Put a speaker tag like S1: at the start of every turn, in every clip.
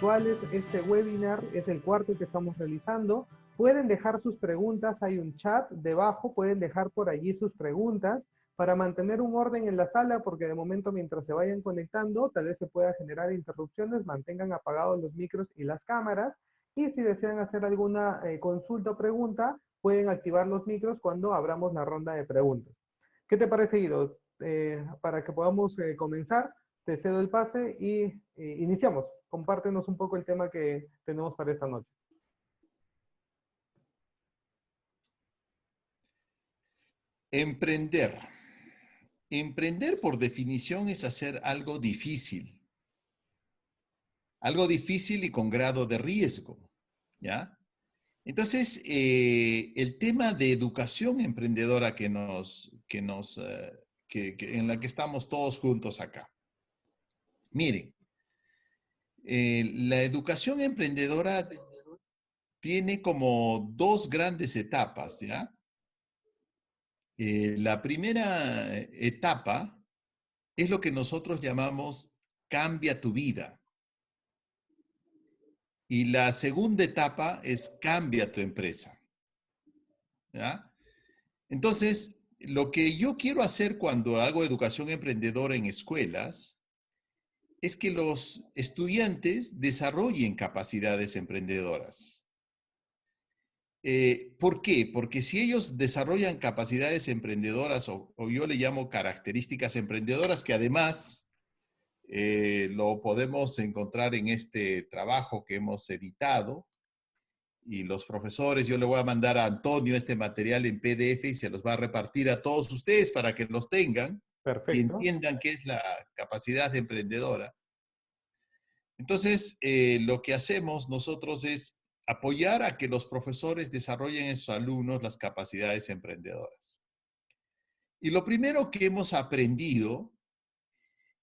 S1: virtuales. Este webinar es el cuarto que estamos realizando. Pueden dejar sus preguntas, hay un chat debajo, pueden dejar por allí sus preguntas para mantener un orden en la sala, porque de momento mientras se vayan conectando, tal vez se pueda generar interrupciones, mantengan apagados los micros y las cámaras, y si desean hacer alguna consulta o pregunta, pueden activar los micros cuando abramos la ronda de preguntas. ¿Qué te parece, Guido? Para que podamos comenzar, te cedo el pase y iniciamos. Compártenos un poco el tema que tenemos para esta noche.
S2: Emprender. Emprender por definición es hacer algo difícil. Algo difícil y con grado de riesgo, ¿ya? Entonces, el tema de educación emprendedora en la que estamos todos juntos acá. Miren, la educación emprendedora tiene como dos grandes etapas, ¿ya? La primera etapa es lo que nosotros llamamos cambia tu vida. Y la segunda etapa es cambia tu empresa, ¿ya? Entonces, lo que yo quiero hacer cuando hago educación emprendedora en escuelas es que los estudiantes desarrollen capacidades emprendedoras. ¿Por qué? Porque si ellos desarrollan capacidades emprendedoras o yo le llamo características emprendedoras, que además lo podemos encontrar en este trabajo que hemos editado, y los profesores, yo le voy a mandar a Antonio este material en PDF y se los va a repartir a todos ustedes para que los tengan y
S1: Perfecto.
S2: entiendan qué es la capacidad emprendedora. Entonces, lo que hacemos nosotros es apoyar a que los profesores desarrollen en sus alumnos las capacidades emprendedoras. Y lo primero que hemos aprendido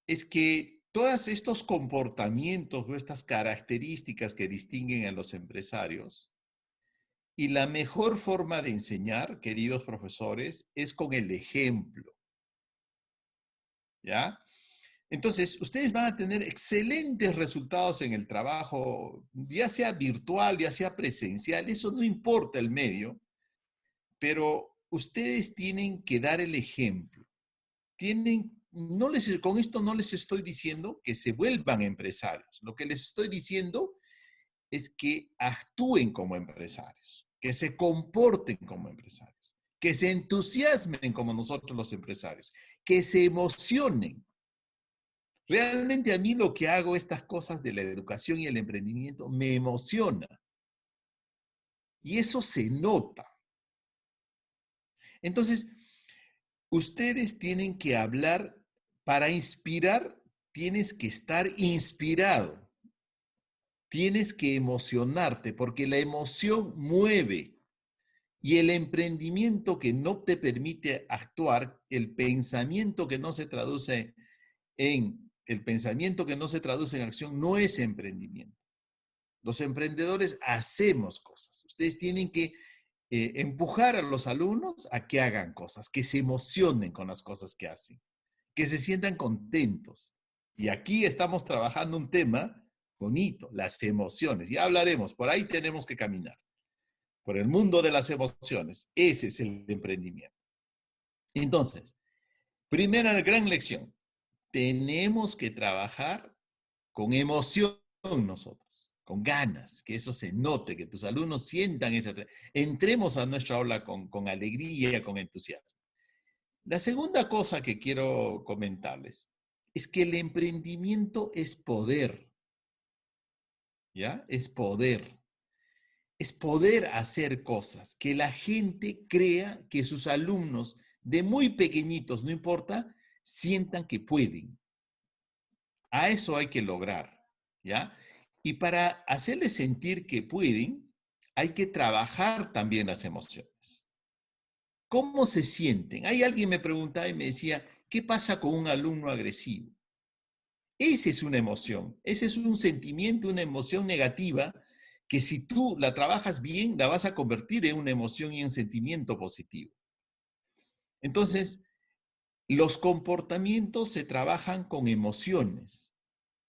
S2: es que todos estos comportamientos o estas características que distinguen a los empresarios, y la mejor forma de enseñar, queridos profesores, es con el ejemplo, ¿ya? Entonces, ustedes van a tener excelentes resultados en el trabajo, ya sea virtual, ya sea presencial, eso no importa el medio, pero ustedes tienen que dar el ejemplo. Con esto no les estoy diciendo que se vuelvan empresarios. Lo que les estoy diciendo es que actúen como empresarios, que se comporten como empresarios, que se entusiasmen como nosotros los empresarios, que se emocionen. Realmente a mí lo que hago, estas cosas de la educación y el emprendimiento, me emociona. Y eso se nota. Entonces, ustedes tienen que hablar, para inspirar, tienes que estar inspirado. Tienes que emocionarte porque la emoción mueve. Y el emprendimiento que no te permite actuar, el pensamiento que no se traduce en acción no es emprendimiento. Los emprendedores hacemos cosas. Ustedes tienen que empujar a los alumnos a que hagan cosas, que se emocionen con las cosas que hacen, que se sientan contentos. Y aquí estamos trabajando un tema bonito, las emociones. Ya hablaremos, por ahí tenemos que caminar, por el mundo de las emociones. Ese es el emprendimiento. Entonces, primera gran lección, tenemos que trabajar con emoción nosotros, con ganas, que eso se note, que tus alumnos sientan esa. Entremos a nuestra aula con alegría, con entusiasmo. La segunda cosa que quiero comentarles es que el emprendimiento es poder, ¿ya? Es poder. Es poder hacer cosas, que la gente crea, que sus alumnos de muy pequeñitos, no importa, sientan que pueden. A eso hay que lograr, ¿ya? Y para hacerles sentir que pueden, hay que trabajar también las emociones. ¿Cómo se sienten? Hay alguien me preguntaba y me decía, ¿qué pasa con un alumno agresivo? Esa es una emoción, ese es un sentimiento, una emoción negativa que si tú la trabajas bien, la vas a convertir en una emoción y en sentimiento positivo. Entonces, los comportamientos se trabajan con emociones.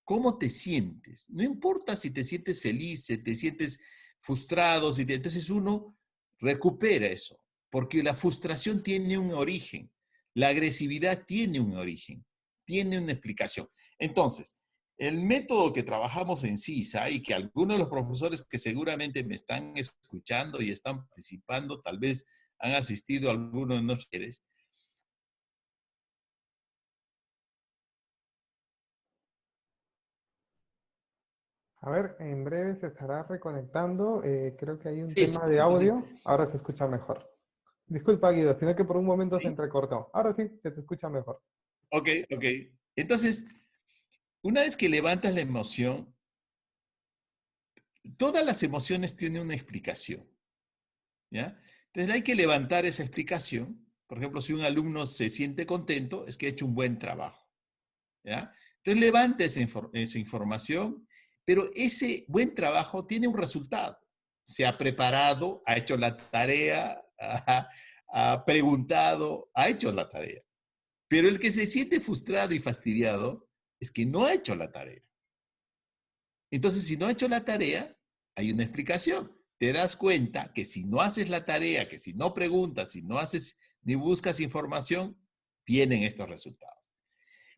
S2: ¿Cómo te sientes? No importa si te sientes feliz, si te sientes frustrado, entonces uno recupera eso, porque la frustración tiene un origen, la agresividad tiene un origen, tiene una explicación. Entonces, el método que trabajamos en CISA y que algunos de los profesores que seguramente me están escuchando y están participando, tal vez han asistido a algunos de nosotros.
S1: A ver, en breve se estará reconectando. Creo que hay un tema
S2: Esto,
S1: de
S2: entonces,
S1: audio. Ahora se escucha mejor. Disculpa, Guido, sino que por un momento se
S2: ¿sí?
S1: entrecortó. Ahora sí, se te escucha mejor.
S2: Ok, ok. Entonces, una vez que levantas la emoción, todas las emociones tienen una explicación, ¿ya? Entonces hay que levantar esa explicación. Por ejemplo, si un alumno se siente contento, es que ha hecho un buen trabajo, ¿ya? Entonces levanta esa información, pero ese buen trabajo tiene un resultado. Se ha preparado, ha hecho la tarea, ha preguntado, ha hecho la tarea. Pero el que se siente frustrado y fastidiado es que no ha hecho la tarea. Entonces, si no ha hecho la tarea, hay una explicación. Te das cuenta que si no haces la tarea, que si no preguntas, si no haces ni buscas información, vienen estos resultados.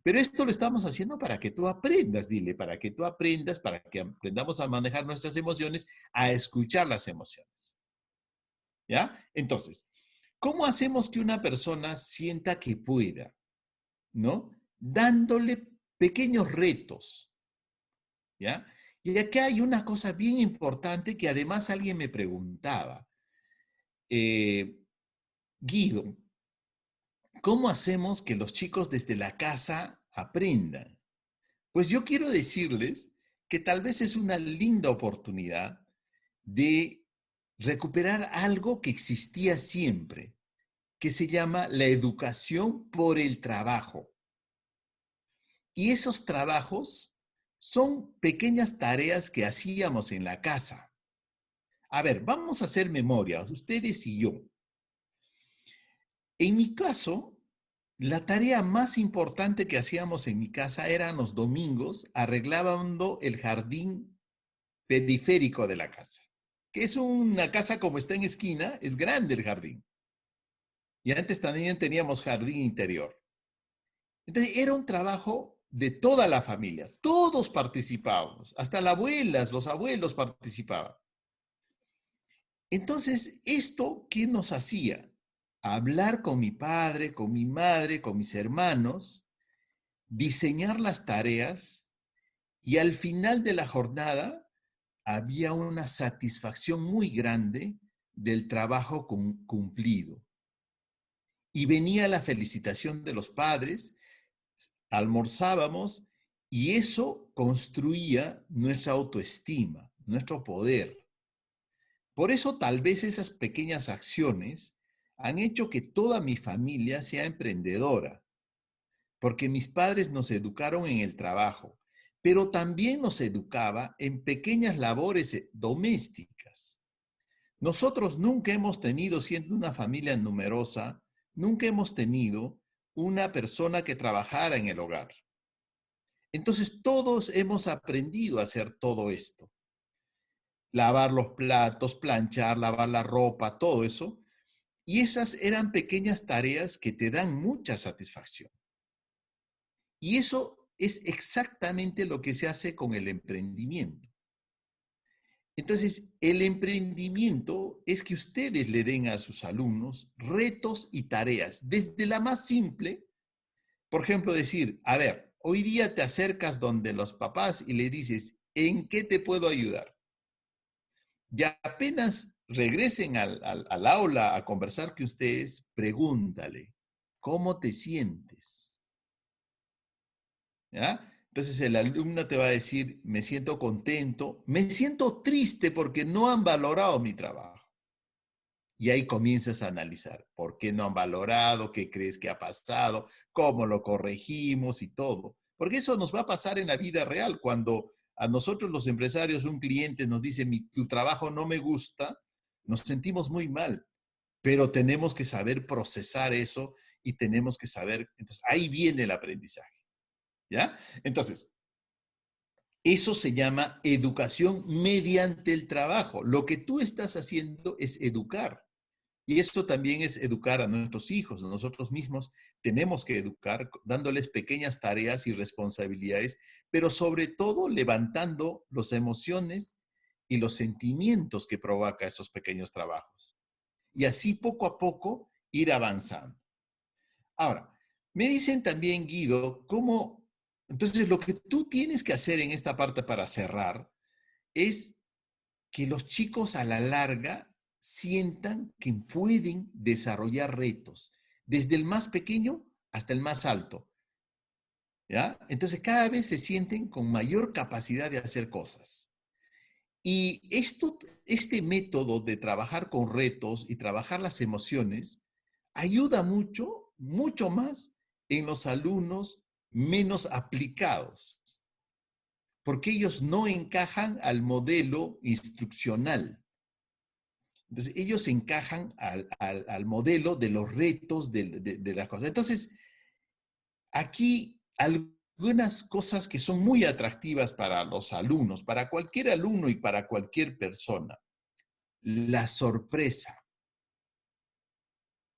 S2: Pero esto lo estamos haciendo para que tú aprendas, dile, para que tú aprendas, para que aprendamos a manejar nuestras emociones, a escuchar las emociones. ¿Ya? Entonces, ¿cómo hacemos que una persona sienta que pueda? ¿No? Dándole pequeños retos. ¿Ya? Y acá hay una cosa bien importante que además alguien me preguntaba. Eh, Guido, ¿cómo hacemos que los chicos desde la casa aprendan? Pues yo quiero decirles que tal vez es una linda oportunidad de recuperar algo que existía siempre, que se llama la educación por el trabajo. Y esos trabajos son pequeñas tareas que hacíamos en la casa. A ver, vamos a hacer memoria, ustedes y yo. En mi caso, la tarea más importante que hacíamos en mi casa eran los domingos arreglando el jardín periférico de la casa, que es una casa como está en esquina, es grande el jardín. Y antes también teníamos jardín interior. Entonces era un trabajo de toda la familia, todos participábamos, hasta las abuelas, los abuelos participaban. Entonces, ¿esto qué nos hacía? Hablar con mi padre, con mi madre, con mis hermanos, diseñar las tareas y al final de la jornada había una satisfacción muy grande del trabajo cumplido. Y venía la felicitación de los padres, almorzábamos y eso construía nuestra autoestima, nuestro poder. Por eso tal vez esas pequeñas acciones han hecho que toda mi familia sea emprendedora, porque mis padres nos educaron en el trabajo, pero también nos educaba en pequeñas labores domésticas. Nosotros nunca hemos tenido, siendo una familia numerosa, nunca hemos tenido una persona que trabajara en el hogar. Entonces todos hemos aprendido a hacer todo esto. Lavar los platos, planchar, lavar la ropa, todo eso. Y esas eran pequeñas tareas que te dan mucha satisfacción. Y eso es exactamente lo que se hace con el emprendimiento. Entonces, el emprendimiento es que ustedes le den a sus alumnos retos y tareas, desde la más simple, por ejemplo, decir, a ver, hoy día te acercas donde los papás y le dices, ¿en qué te puedo ayudar? Y apenas regresen al aula a conversar con ustedes, pregúntale, ¿cómo te sientes? ¿Ya? Entonces el alumno te va a decir, me siento contento, me siento triste porque no han valorado mi trabajo. Y ahí comienzas a analizar por qué no han valorado, qué crees que ha pasado, cómo lo corregimos y todo. Porque eso nos va a pasar en la vida real. Cuando a nosotros los empresarios, un cliente nos dice, tu trabajo no me gusta, nos sentimos muy mal, pero tenemos que saber procesar eso y tenemos que saber, entonces ahí viene el aprendizaje. ¿Ya? Entonces, Eso se llama educación mediante el trabajo. Lo que tú estás haciendo es educar. Y eso también es educar a nuestros hijos. Nosotros mismos tenemos que educar dándoles pequeñas tareas y responsabilidades, pero sobre todo levantando las emociones y los sentimientos que provoca esos pequeños trabajos. Y así poco a poco ir avanzando. Ahora, me dicen también, Guido, cómo, entonces lo que tú tienes que hacer en esta parte para cerrar es que los chicos a la larga sientan que pueden desarrollar retos, desde el más pequeño hasta el más alto. ¿Ya? Entonces cada vez se sienten con mayor capacidad de hacer cosas. Y este método de trabajar con retos y trabajar las emociones ayuda mucho, mucho más en los alumnos menos aplicados, porque ellos no encajan al modelo instruccional. Entonces, ellos encajan al modelo de los retos de las cosas. Entonces, aquí algunas cosas que son muy atractivas para los alumnos, para cualquier alumno y para cualquier persona. La sorpresa,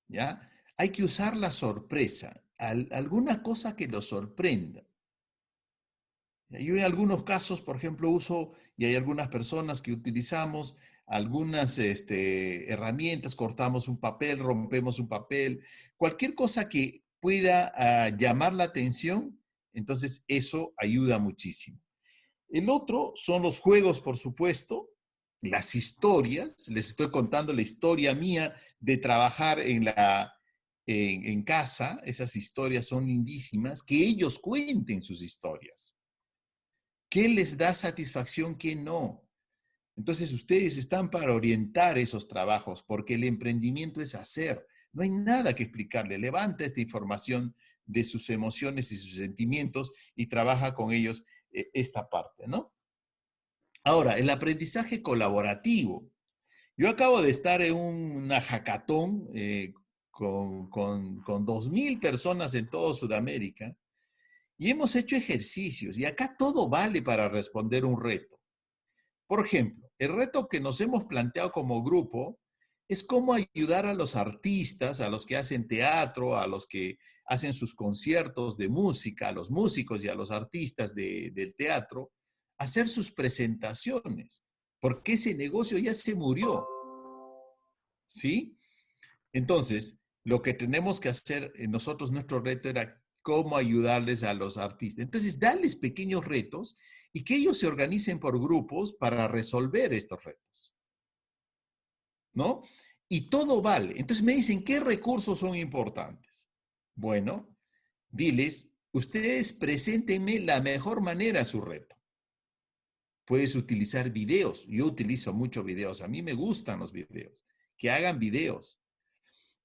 S2: ¿ya? Hay que usar la sorpresa, alguna cosa que los sorprenda. Yo en algunos casos, por ejemplo, uso, y hay algunas personas que utilizamos algunas herramientas, cortamos un papel, rompemos un papel, cualquier cosa que pueda llamar la atención, entonces eso ayuda muchísimo. El otro son los juegos, por supuesto, las historias. Les estoy contando la historia mía de trabajar en casa. Esas historias son lindísimas. Que ellos cuenten sus historias. ¿Qué les da satisfacción, qué no? Entonces ustedes están para orientar esos trabajos, porque el emprendimiento es hacer. No hay nada que explicarle. Levanta esta información de sus emociones y sus sentimientos y trabaja con ellos esta parte, ¿no? Ahora, el aprendizaje colaborativo. Yo acabo de estar en una hackathon con 2,000 personas en toda Sudamérica y hemos hecho ejercicios y acá todo vale para responder un reto. Por ejemplo, el reto que nos hemos planteado como grupo es cómo ayudar a los artistas, a los que hacen teatro, a los que hacen sus conciertos de música, a los músicos y a los artistas del teatro, a hacer sus presentaciones, porque ese negocio ya se murió, ¿sí? Entonces, lo que tenemos que hacer nosotros, nuestro reto era cómo ayudarles a los artistas. Entonces, darles pequeños retos y que ellos se organicen por grupos para resolver estos retos, ¿no? Y todo vale. Entonces me dicen, ¿qué recursos son importantes? Bueno, diles, ustedes preséntenme la mejor manera su reto. Puedes utilizar videos. Yo utilizo muchos videos. A mí me gustan los videos. Que hagan videos.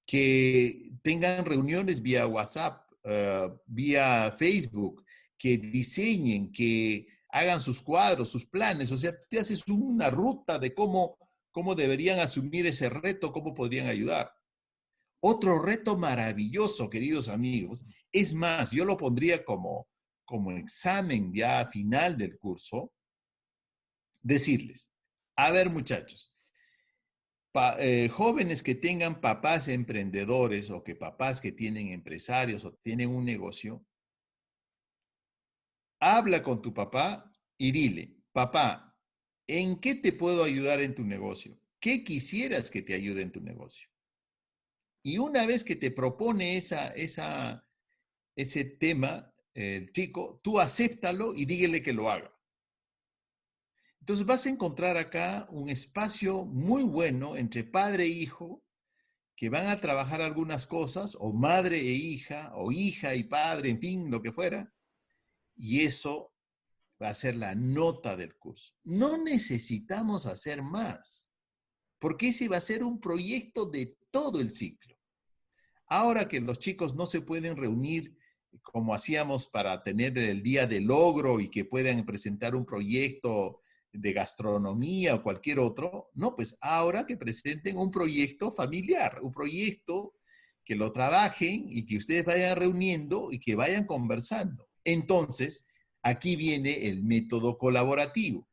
S2: Que tengan reuniones vía WhatsApp, vía Facebook, que diseñen, que hagan sus cuadros, sus planes. O sea, tú haces una ruta de cómo deberían asumir ese reto, cómo podrían ayudar. Otro reto maravilloso, queridos amigos, es más, yo lo pondría como examen ya final del curso, decirles, a ver muchachos, jóvenes que tengan papás emprendedores o que papás que tienen empresarios o tienen un negocio, habla con tu papá y dile, papá, ¿en qué te puedo ayudar en tu negocio? ¿Qué quisieras que te ayude en tu negocio? Y una vez que te propone ese tema, el chico, tú acéptalo y dígale que lo haga. Entonces vas a encontrar acá un espacio muy bueno entre padre e hijo que van a trabajar algunas cosas, o madre e hija, o hija y padre, en fin, lo que fuera, y eso va a ser la nota del curso. No necesitamos hacer más, porque ese va a ser un proyecto de todo el ciclo. Ahora que los chicos no se pueden reunir como hacíamos para tener el día del logro y que puedan presentar un proyecto de gastronomía o cualquier otro, no, pues ahora que presenten un proyecto familiar, un proyecto que lo trabajen y que ustedes vayan reuniendo y que vayan conversando. Entonces, Aquí viene el método colaborativo,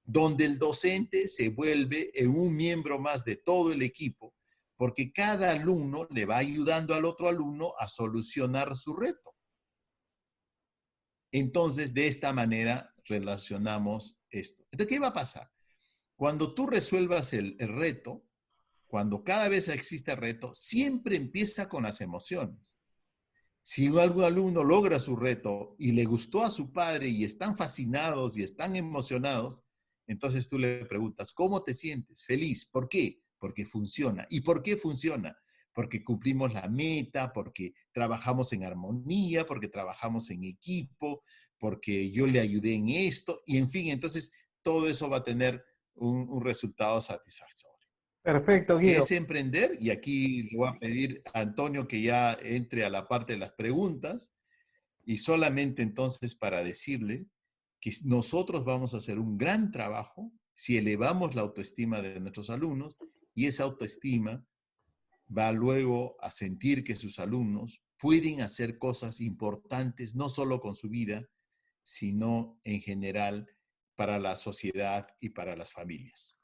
S2: donde el docente se vuelve un miembro más de todo el equipo, porque cada alumno le va ayudando al otro alumno a solucionar su reto. Entonces, de esta manera relacionamos esto. Entonces, ¿qué va a pasar? Cuando tú resuelvas el reto, cuando cada vez existe reto, siempre empieza con las emociones. Si algún alumno logra su reto y le gustó a su padre y están fascinados y están emocionados, entonces tú le preguntas, ¿cómo te sientes? Feliz. ¿Por qué? Porque funciona. ¿Y por qué funciona? Porque cumplimos la meta, porque trabajamos en armonía, porque trabajamos en equipo, porque yo le ayudé en esto, y en fin, entonces todo eso va a tener un resultado satisfactorio.
S1: Perfecto,
S2: ¿Qué
S1: Guido.
S2: es emprender? Y aquí le voy a pedir a Antonio que ya entre a la parte de las preguntas y solamente entonces para decirle que nosotros vamos a hacer un gran trabajo si elevamos la autoestima de nuestros alumnos y esa autoestima va luego a sentir que sus alumnos pueden hacer cosas importantes no solo con su vida, sino en general para la sociedad y para las familias.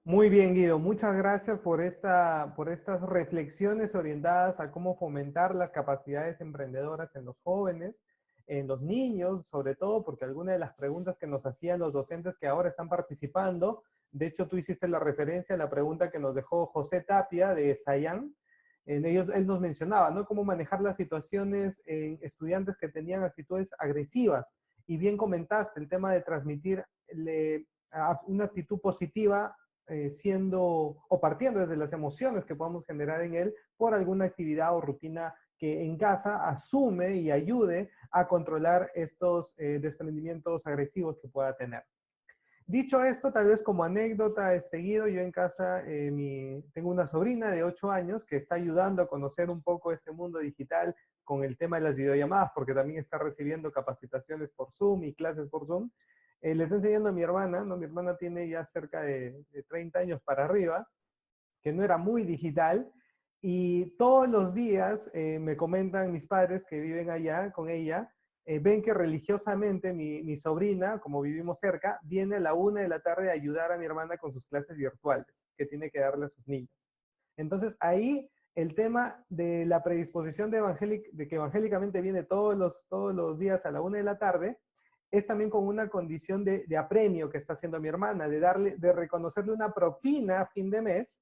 S1: Muy bien, Guido. Muchas gracias por estas reflexiones orientadas a cómo fomentar las capacidades emprendedoras en los jóvenes, en los niños, sobre todo, porque algunas de las preguntas que nos hacían los docentes que ahora están participando, de hecho, tú hiciste la referencia a la pregunta que nos dejó José Tapia de Sayán. Él nos mencionaba, ¿no? Cómo manejar las situaciones en estudiantes que tenían actitudes agresivas. Y bien comentaste el tema de transmitirle una actitud positiva siendo o partiendo desde las emociones que podamos generar en él por alguna actividad o rutina que en casa asume y ayude a controlar estos desprendimientos agresivos que pueda tener. Dicho esto, tal vez como anécdota, Guido, yo en casa tengo una sobrina de 8 años que está ayudando a conocer un poco este mundo digital con el tema de las videollamadas, porque también está recibiendo capacitaciones por Zoom y clases por Zoom. Le está enseñando a mi hermana, ¿no? Mi hermana tiene ya cerca de 30 años para arriba, que no era muy digital, y todos los días me comentan mis padres que viven allá con ella, ven que religiosamente mi sobrina, como vivimos cerca, viene a la 1 de la tarde a ayudar a mi hermana con sus clases virtuales que tiene que darle a sus niños. Entonces ahí el tema de la predisposición de que evangélicamente viene todos los días a la 1 de la tarde, es también con una condición de apremio que está haciendo mi hermana, de reconocerle una propina a fin de mes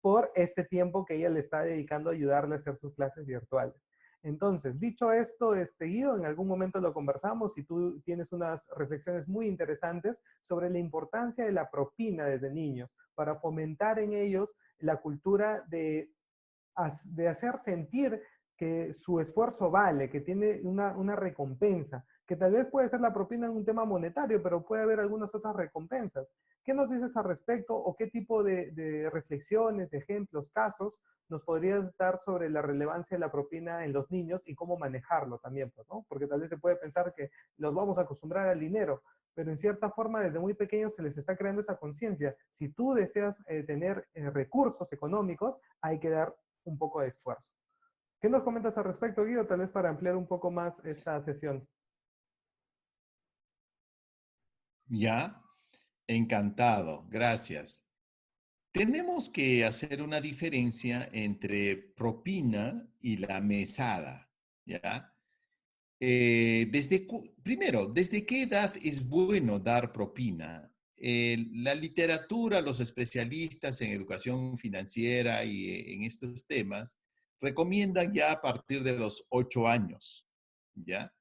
S1: por este tiempo que ella le está dedicando a ayudarle a hacer sus clases virtuales. Entonces, dicho esto, Guido, en algún momento lo conversamos y tú tienes unas reflexiones muy interesantes sobre la importancia de la propina desde niños para fomentar en ellos la cultura de hacer sentir que su esfuerzo vale, que tiene una recompensa, que tal vez puede ser la propina en un tema monetario, pero puede haber algunas otras recompensas. ¿Qué nos dices al respecto o qué tipo de reflexiones, ejemplos, casos nos podrías dar sobre la relevancia de la propina en los niños y cómo manejarlo también, pues, ¿no? Porque tal vez se puede pensar que los vamos a acostumbrar al dinero, pero en cierta forma desde muy pequeños se les está creando esa conciencia. Si tú deseas tener recursos económicos, hay que dar un poco de esfuerzo. ¿Qué nos comentas al respecto, Guido? Tal vez para ampliar un poco más esta sesión.
S2: Ya, encantado, gracias. Tenemos que hacer una diferencia entre propina y la mesada, ¿ya? Primero, ¿desde qué edad es bueno dar propina? La literatura, los especialistas en educación financiera y en estos temas recomiendan ya a partir de los 8 años, ¿ya?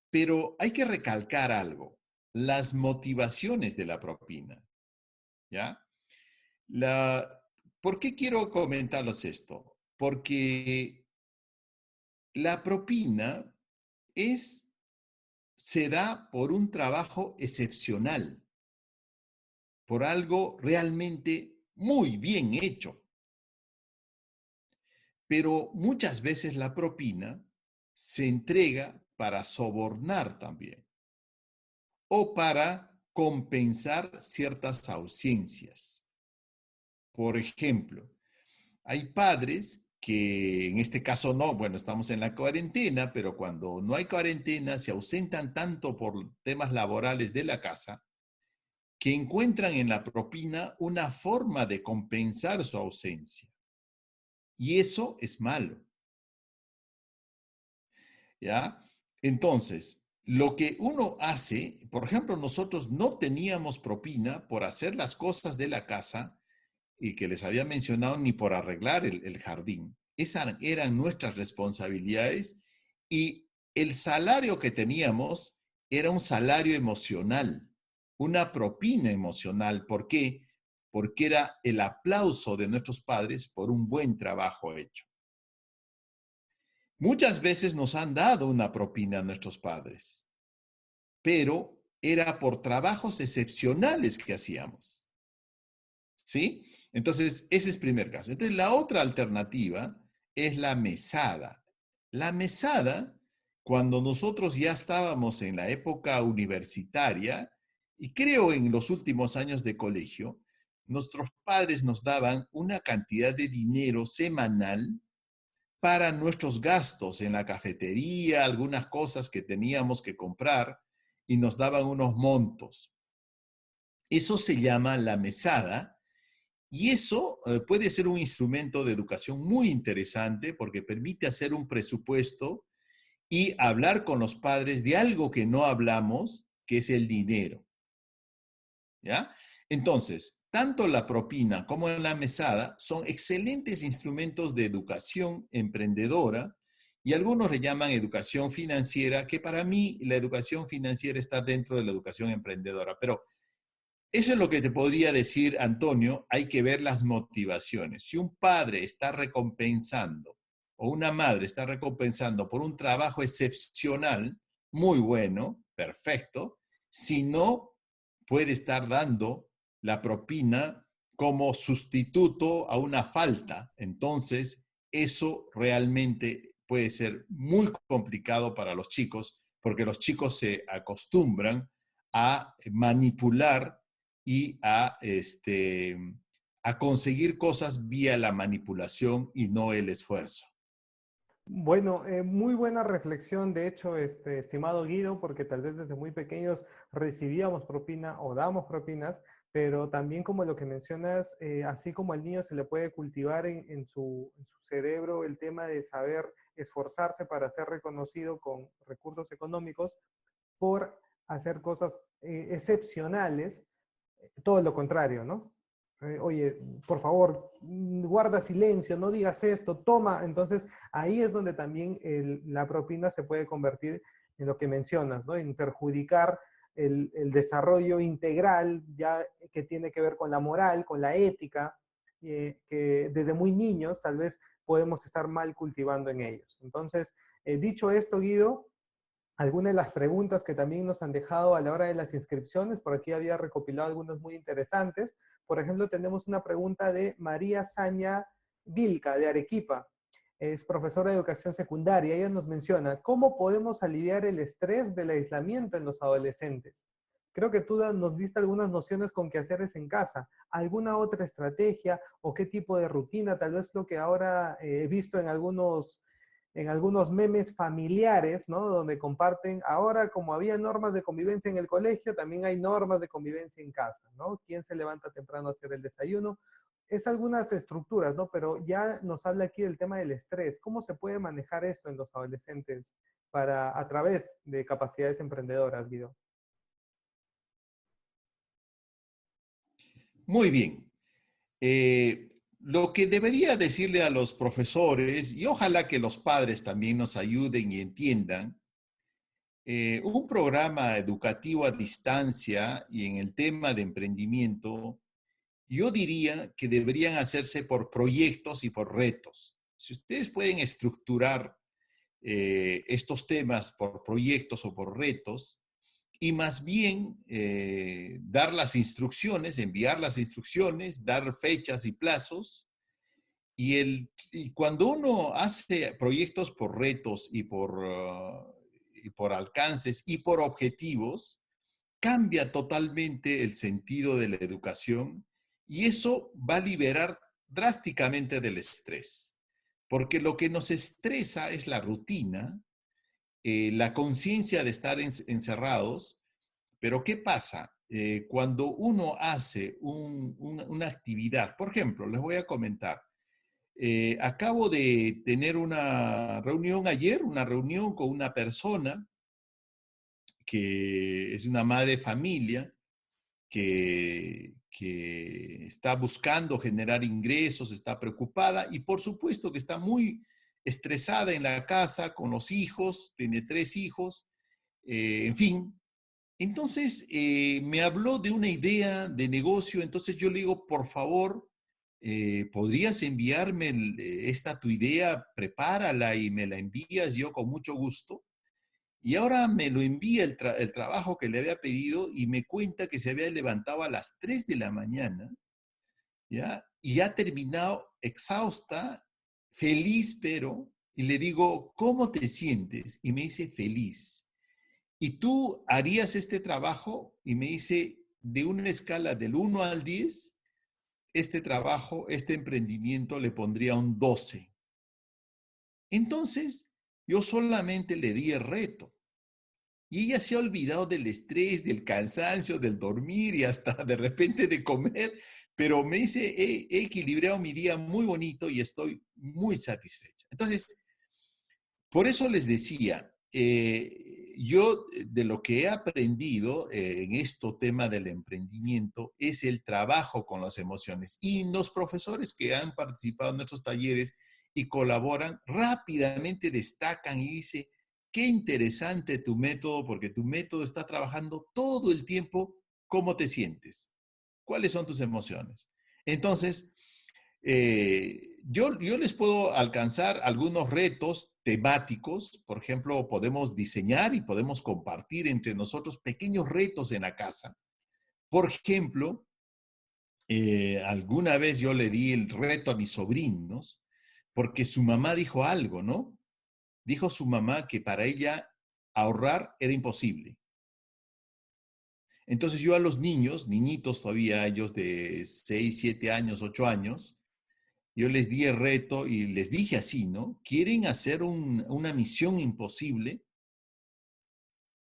S2: Pero hay que recalcar algo, las motivaciones de la propina, ¿ya? La, ¿Por qué quiero comentarles esto? Porque la propina es, se da por un trabajo excepcional, por algo realmente muy bien hecho. Pero muchas veces la propina se entrega para sobornar también o para compensar ciertas ausencias. Por ejemplo, hay padres que en este caso no, bueno, estamos en la cuarentena, pero cuando no hay cuarentena se ausentan tanto por temas laborales de la casa que encuentran en la propina una forma de compensar su ausencia. Y eso es malo, ¿ya? Entonces, lo que uno hace, por ejemplo, nosotros no teníamos propina por hacer las cosas de la casa y que les había mencionado ni por arreglar el jardín. Esas eran nuestras responsabilidades y el salario que teníamos era un salario emocional, una propina emocional. ¿Por qué? Porque era el aplauso de nuestros padres por un buen trabajo hecho. Muchas veces nos han dado una propina a nuestros padres, pero era por trabajos excepcionales que hacíamos. ¿Sí? Entonces, ese es el primer caso. Entonces, la otra alternativa es la mesada. La mesada, cuando nosotros ya estábamos en la época universitaria, y creo en los últimos años de colegio, nuestros padres nos daban una cantidad de dinero semanal para nuestros gastos en la cafetería, algunas cosas que teníamos que comprar, y nos daban unos montos. Eso se llama la mesada. Y eso puede ser un instrumento de educación muy interesante porque permite hacer un presupuesto y hablar con los padres de algo que no hablamos, que es el dinero. ¿Ya? Entonces, tanto la propina como la mesada son excelentes instrumentos de educación emprendedora y algunos le llaman educación financiera, que para mí la educación financiera está dentro de la educación emprendedora. Pero eso es lo que te podría decir, Antonio. Hay que ver las motivaciones. Si un padre está recompensando o una madre está recompensando por un trabajo excepcional, muy bueno, perfecto. Si no, puede estar dando la propina como sustituto a una falta. Entonces, eso realmente puede ser muy complicado para los chicos porque los chicos se acostumbran a manipular y a conseguir cosas vía la manipulación y no el esfuerzo.
S1: Bueno, muy buena reflexión, de hecho, estimado Guido, porque tal vez desde muy pequeños recibíamos propina o damos propinas, pero también como lo que mencionas, así como al niño se le puede cultivar en su cerebro el tema de saber esforzarse para ser reconocido con recursos económicos por hacer cosas excepcionales, todo lo contrario, ¿no? Oye, por favor, guarda silencio, no digas esto, toma. Entonces, ahí es donde también la propina se puede convertir en lo que mencionas, ¿no? En perjudicar el desarrollo integral, ya que tiene que ver con la moral, con la ética, que desde muy niños tal vez podemos estar mal cultivando en ellos. Entonces, dicho esto, Guido, algunas de las preguntas que también nos han dejado a la hora de las inscripciones. Por aquí había recopilado algunas muy interesantes. Por ejemplo, tenemos una pregunta de María Saña Vilca, de Arequipa. Es profesora de educación secundaria. Ella nos menciona, ¿cómo podemos aliviar el estrés del aislamiento en los adolescentes? Creo que tú nos diste algunas nociones con qué hacer en casa. ¿Alguna otra estrategia o qué tipo de rutina? Tal vez lo que ahora he visto en algunos memes familiares, ¿no? Donde comparten, ahora como había normas de convivencia en el colegio, también hay normas de convivencia en casa, ¿no? ¿Quién se levanta temprano a hacer el desayuno? Es algunas estructuras, ¿no? Pero ya nos habla aquí del tema del estrés. ¿Cómo se puede manejar esto en los adolescentes a través de capacidades emprendedoras, Guido?
S2: Muy bien. Lo que debería decirle a los profesores, y ojalá que los padres también nos ayuden y entiendan, un programa educativo a distancia y en el tema de emprendimiento, yo diría que deberían hacerse por proyectos y por retos. Si ustedes pueden estructurar estos temas por proyectos o por retos, y más bien dar las instrucciones, enviar las instrucciones, dar fechas y plazos. Y cuando uno hace proyectos por retos y por alcances y por objetivos, cambia totalmente el sentido de la educación y eso va a liberar drásticamente del estrés. porque lo que nos estresa es la rutina, la conciencia de estar encerrados, pero ¿qué pasa? Cuando uno hace una actividad, por ejemplo, les voy a comentar, acabo de tener una reunión ayer, una reunión con una persona que es una madre de familia que está buscando generar ingresos, está preocupada y por supuesto que está muy estresada en la casa con los hijos, tiene 3 hijos, en fin. Entonces me habló de una idea de negocio, entonces yo le digo, por favor, ¿podrías enviarme esta tu idea? Prepárala y me la envías yo con mucho gusto. Y ahora me lo envía el trabajo que le había pedido y me cuenta que se había levantado a las 3 de la mañana, ¿ya? Y ha terminado exhausta, feliz, y le digo, ¿cómo te sientes? Y me dice, feliz. ¿Y tú harías este trabajo? Y me dice, de una escala del 1 al 10, este trabajo, este emprendimiento le pondría un 12. Entonces, yo solamente le di el reto. Y ella se ha olvidado del estrés, del cansancio, del dormir y hasta de repente de comer, pero me dice, he equilibrado mi día muy bonito y estoy muy satisfecha. Entonces, por eso les decía, yo de lo que he aprendido en este tema del emprendimiento es el trabajo con las emociones. Y los profesores que han participado en nuestros talleres y colaboran rápidamente destacan y dicen, qué interesante tu método, porque tu método está trabajando todo el tiempo cómo te sientes, cuáles son tus emociones. Entonces, yo les puedo alcanzar algunos retos temáticos. Por ejemplo, podemos diseñar y podemos compartir entre nosotros pequeños retos en la casa. Por ejemplo, alguna vez yo le di el reto a mis sobrinos porque su mamá dijo algo, ¿no? Dijo su mamá que para ella ahorrar era imposible. Entonces yo a los niños, niñitos todavía, ellos de 6, 7 años, 8 años, yo les di el reto y les dije así, ¿no? ¿Quieren hacer una misión imposible?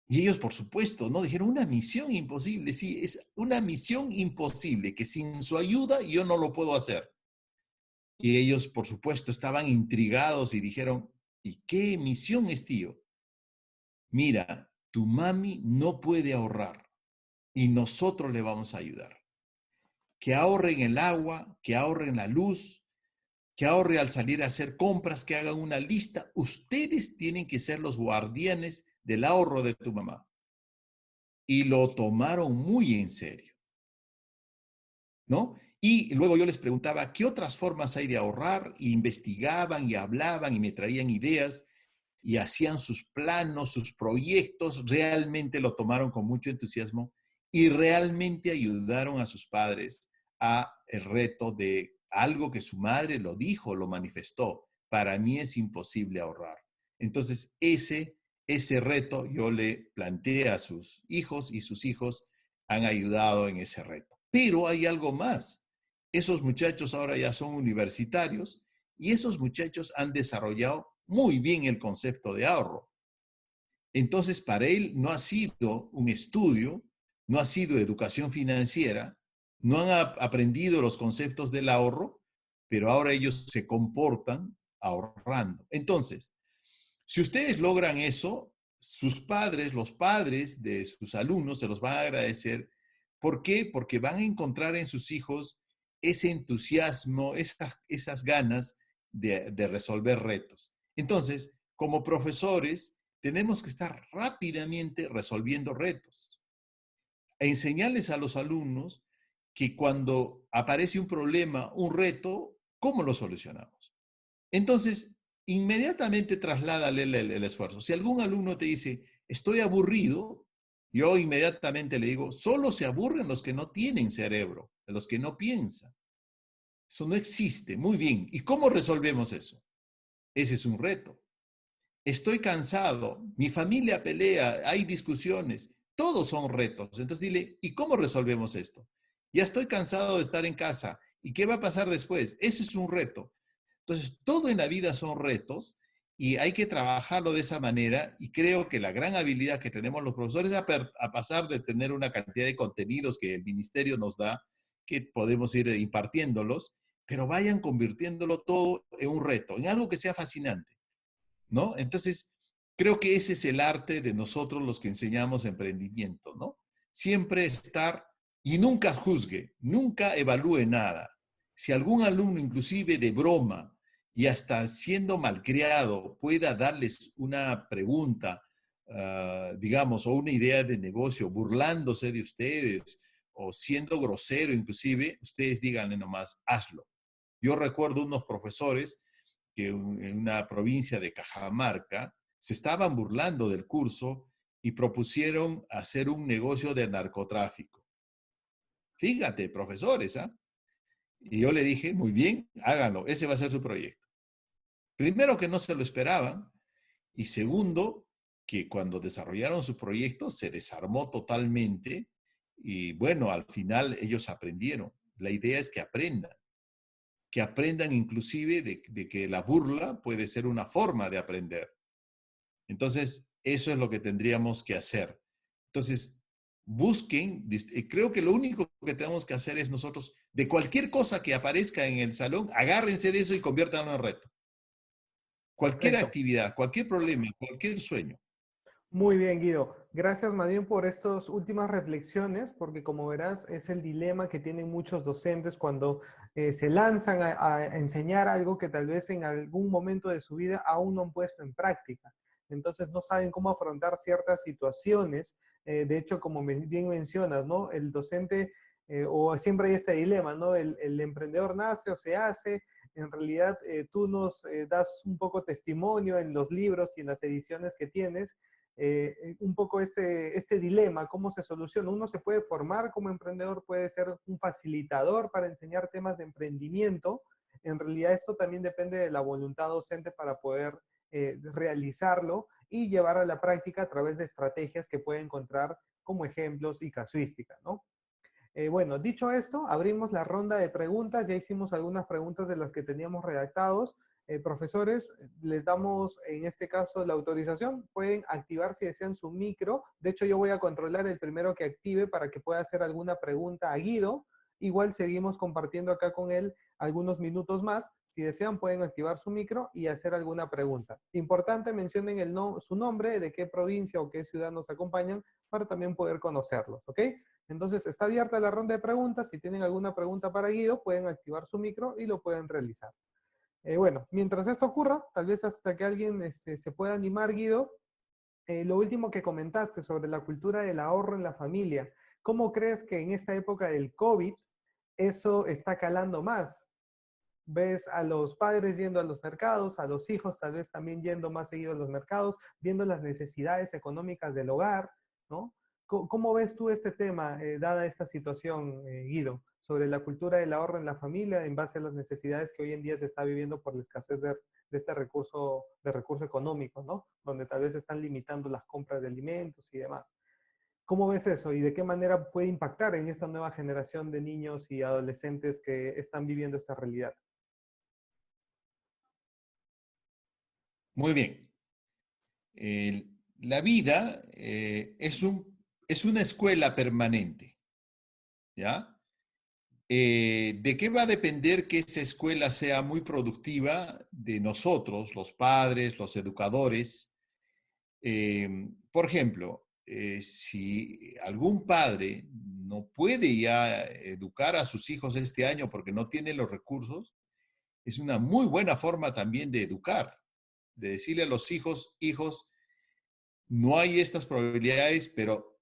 S2: Y ellos, por supuesto, ¿no? Dijeron, una misión imposible. Sí, es una misión imposible que sin su ayuda yo no lo puedo hacer. Y ellos, por supuesto, estaban intrigados y dijeron, ¿y qué misión es, tío? Mira, tu mami no puede ahorrar y nosotros le vamos a ayudar. Que ahorren el agua, que ahorren la luz, que ahorre al salir a hacer compras, que hagan una lista. Ustedes tienen que ser los guardianes del ahorro de tu mamá. Y lo tomaron muy en serio, ¿no? Y luego yo les preguntaba, ¿qué otras formas hay de ahorrar? Y investigaban y hablaban y me traían ideas y hacían sus planos, sus proyectos. Realmente lo tomaron con mucho entusiasmo y realmente ayudaron a sus padres a el reto de algo que su madre lo dijo, lo manifestó. Para mí es imposible ahorrar. Entonces, ese reto yo le planteé a sus hijos y sus hijos han ayudado en ese reto. Pero hay algo más. Esos muchachos ahora ya son universitarios y esos muchachos han desarrollado muy bien el concepto de ahorro. Entonces, para él no ha sido un estudio, no ha sido educación financiera, no han aprendido los conceptos del ahorro, pero ahora ellos se comportan ahorrando. Entonces, si ustedes logran eso, sus padres, los padres de sus alumnos se los van a agradecer. ¿Por qué? Porque van a encontrar en sus hijos ese entusiasmo, esas ganas de resolver retos. Entonces, como profesores, tenemos que estar rápidamente resolviendo retos. E enseñarles a los alumnos que cuando aparece un problema, un reto, ¿cómo lo solucionamos? Entonces, inmediatamente trasládale el esfuerzo. Si algún alumno te dice, estoy aburrido, yo inmediatamente le digo, solo se aburren los que no tienen cerebro, los que no piensan. Eso no existe. Muy bien. ¿Y cómo resolvemos eso? Ese es un reto. Estoy cansado, mi familia pelea, hay discusiones, todos son retos. Entonces dile, ¿y cómo resolvemos esto? Ya estoy cansado de estar en casa. ¿Y qué va a pasar después? Ese es un reto. Entonces, todo en la vida son retos y hay que trabajarlo de esa manera y creo que la gran habilidad que tenemos los profesores es a pasar de tener una cantidad de contenidos que el ministerio nos da, que podemos ir impartiéndolos, pero vayan convirtiéndolo todo en un reto, en algo que sea fascinante, ¿no? Entonces, creo que ese es el arte de nosotros los que enseñamos emprendimiento, ¿no? Siempre estar y nunca juzgue, nunca evalúe nada. Si algún alumno, inclusive de broma y hasta siendo malcriado, pueda darles una pregunta, digamos, o una idea de negocio, burlándose de ustedes o siendo grosero inclusive, ustedes díganle nomás, hazlo. Yo recuerdo unos profesores que en una provincia de Cajamarca se estaban burlando del curso y propusieron hacer un negocio de narcotráfico. Fíjate, profesores, ¿ah? Y yo le dije, muy bien, háganlo, ese va a ser su proyecto. Primero, que no se lo esperaban, y segundo, que cuando desarrollaron su proyecto se desarmó totalmente y bueno, al final ellos aprendieron. La idea es que aprendan inclusive de que la burla puede ser una forma de aprender. Entonces, eso es lo que tendríamos que hacer. Entonces, busquen, creo que lo único que tenemos que hacer es nosotros, de cualquier cosa que aparezca en el salón, agárrense de eso y conviértanlo en reto. Cualquier
S1: Perfecto.
S2: actividad, cualquier problema, cualquier sueño.
S1: Muy bien, Guido. Gracias más bien por estas últimas reflexiones, porque como verás es el dilema que tienen muchos docentes cuando se lanzan a enseñar algo que tal vez en algún momento de su vida aún no han puesto en práctica. Entonces no saben cómo afrontar ciertas situaciones. De hecho, como bien mencionas, ¿no? El docente, o siempre hay este dilema, ¿no? El emprendedor nace o se hace. En realidad, tú nos das un poco testimonio en los libros y en las ediciones que tienes, un poco este dilema, cómo se soluciona. Uno se puede formar como emprendedor, puede ser un facilitador para enseñar temas de emprendimiento. En realidad esto también depende de la voluntad docente para poder realizarlo y llevar a la práctica a través de estrategias que puede encontrar como ejemplos y casuística, ¿no? Bueno, dicho esto, abrimos la ronda de preguntas. Ya hicimos algunas preguntas de las que teníamos redactados. Profesores, les damos en este caso la autorización. Pueden activar si desean su micro. De hecho, yo voy a controlar el primero que active para que pueda hacer alguna pregunta a Guido. Igual seguimos compartiendo acá con él algunos minutos más. Si desean, pueden activar su micro y hacer alguna pregunta. Importante, mencionen su nombre, de qué provincia o qué ciudad nos acompañan, para también poder conocerlos, ¿ok? Entonces, está abierta la ronda de preguntas. Si tienen alguna pregunta para Guido, pueden activar su micro y lo pueden realizar. Bueno, mientras esto ocurra, tal vez hasta que alguien se pueda animar, Guido, lo último que comentaste sobre la cultura del ahorro en la familia, ¿cómo crees que en esta época del COVID eso está calando más? ¿Ves a los padres yendo a los mercados, a los hijos tal vez también yendo más seguido a los mercados, viendo las necesidades económicas del hogar, ¿no? ¿Cómo ves tú este tema, dada esta situación, Guido, sobre la cultura del ahorro en la familia en base a las necesidades que hoy en día se está viviendo por la escasez de este recurso económico, ¿no? Donde tal vez están limitando las compras de alimentos y demás. ¿Cómo ves eso y de qué manera puede impactar en esta nueva generación de niños y adolescentes que están viviendo esta realidad?
S2: Muy bien. La vida es una escuela permanente, ¿ya? ¿De qué va a depender que esa escuela sea muy productiva? De nosotros, los padres, los educadores. Por ejemplo, si algún padre no puede ya educar a sus hijos este año porque no tiene los recursos, es una muy buena forma también de educar, de decirle a los hijos, hijos, no hay estas probabilidades, pero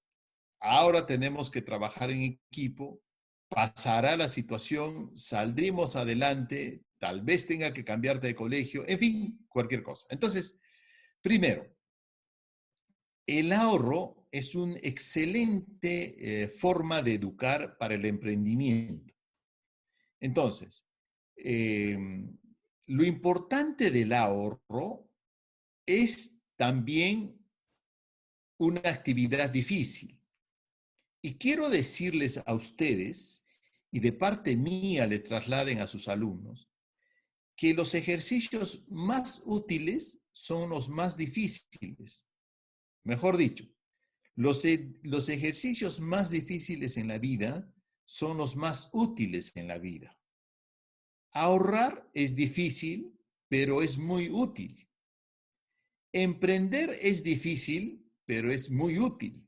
S2: ahora tenemos que trabajar en equipo, pasará la situación, saldremos adelante, tal vez tenga que cambiarte de colegio, en fin, cualquier cosa. Entonces, primero, el ahorro es una excelente forma de educar para el emprendimiento. Entonces, eh, lo importante del ahorro es también una actividad difícil. Y quiero decirles a ustedes, y de parte mía les trasladen a sus alumnos, que los ejercicios más útiles son los más difíciles. Mejor dicho, los ejercicios más difíciles en la vida son los más útiles en la vida. Ahorrar es difícil, pero es muy útil. Emprender es difícil, pero es muy útil.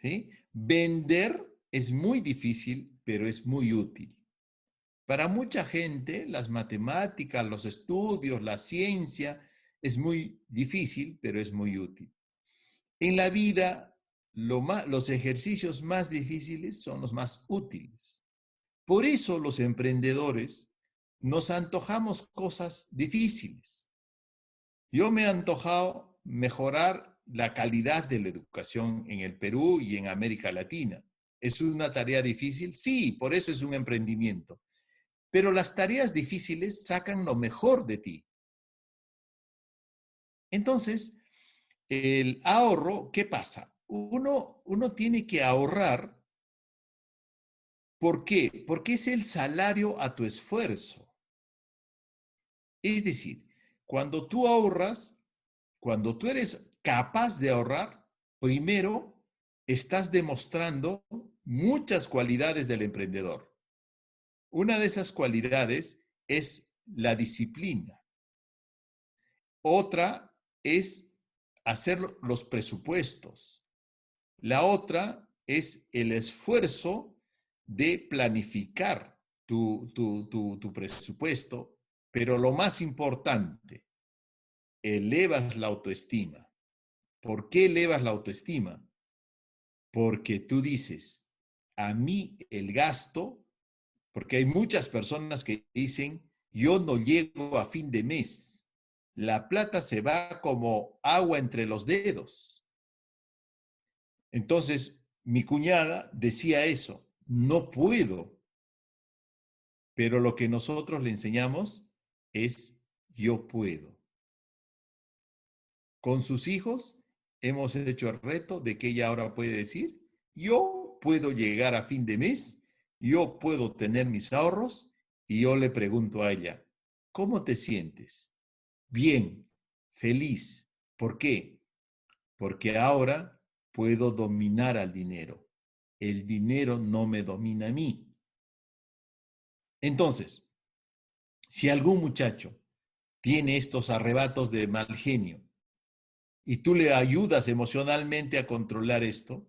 S2: ¿Sí? Vender es muy difícil, pero es muy útil. Para mucha gente, las matemáticas, los estudios, la ciencia es muy difícil, pero es muy útil. En la vida, los ejercicios más difíciles son los más útiles. Por eso los emprendedores nos antojamos cosas difíciles. Yo me he antojado mejorar la calidad de la educación en el Perú y en América Latina. ¿Es una tarea difícil? Sí, por eso es un emprendimiento. Pero las tareas difíciles sacan lo mejor de ti. Entonces, el ahorro, ¿qué pasa? Uno tiene que ahorrar. ¿Por qué? Porque es el salario a tu esfuerzo. Es decir, cuando tú ahorras, cuando tú eres capaz de ahorrar, primero estás demostrando muchas cualidades del emprendedor. Una de esas cualidades es la disciplina. Otra es hacer los presupuestos. La otra es el esfuerzo de planificar tu presupuesto, pero lo más importante, elevas la autoestima. ¿Por qué elevas la autoestima? Porque tú dices, a mí el gasto, porque hay muchas personas que dicen, yo no llego a fin de mes, la plata se va como agua entre los dedos. Entonces, mi cuñada decía eso, no puedo, pero lo que nosotros le enseñamos es, yo puedo. Con sus hijos hemos hecho el reto de que ella ahora puede decir, yo puedo llegar a fin de mes, yo puedo tener mis ahorros, y yo le pregunto a ella, ¿cómo te sientes? Bien, feliz. ¿Por qué? Porque ahora puedo dominar al dinero. El dinero no me domina a mí. Entonces, si algún muchacho tiene estos arrebatos de mal genio y tú le ayudas emocionalmente a controlar esto,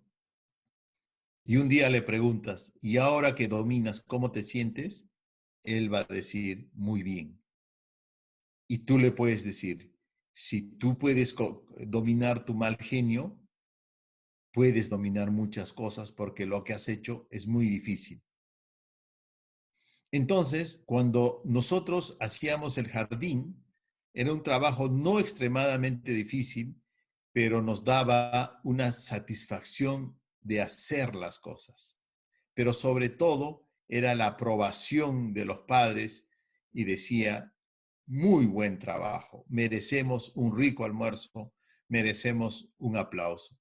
S2: y un día le preguntas, ¿y ahora que dominas, cómo te sientes? Él va a decir, muy bien. Y tú le puedes decir, si tú puedes dominar tu mal genio, puedes dominar muchas cosas porque lo que has hecho es muy difícil. Entonces, cuando nosotros hacíamos el jardín, era un trabajo no extremadamente difícil, pero nos daba una satisfacción de hacer las cosas. Pero sobre todo era la aprobación de los padres y decía, muy buen trabajo, merecemos un rico almuerzo, merecemos un aplauso.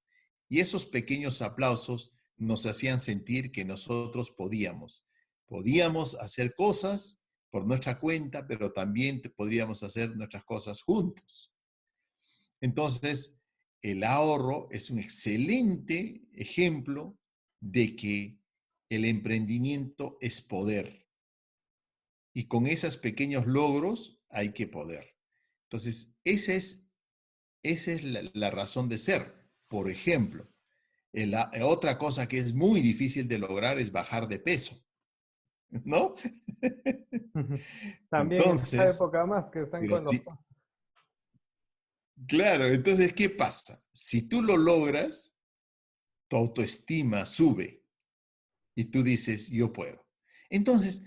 S2: Y esos pequeños aplausos nos hacían sentir que nosotros podíamos hacer cosas por nuestra cuenta, pero también podríamos hacer nuestras cosas juntos. Entonces, el ahorro es un excelente ejemplo de que el emprendimiento es poder. Y con esos pequeños logros hay que poder. Entonces, esa es la razón de ser. Por ejemplo, otra cosa que es muy difícil de lograr es bajar de peso, ¿no?
S1: También en esta
S2: Entonces,
S1: época más que están
S2: pero
S1: con los...
S2: sí, claro, entonces, ¿qué pasa? Si tú lo logras, tu autoestima sube y tú dices, yo puedo. Entonces,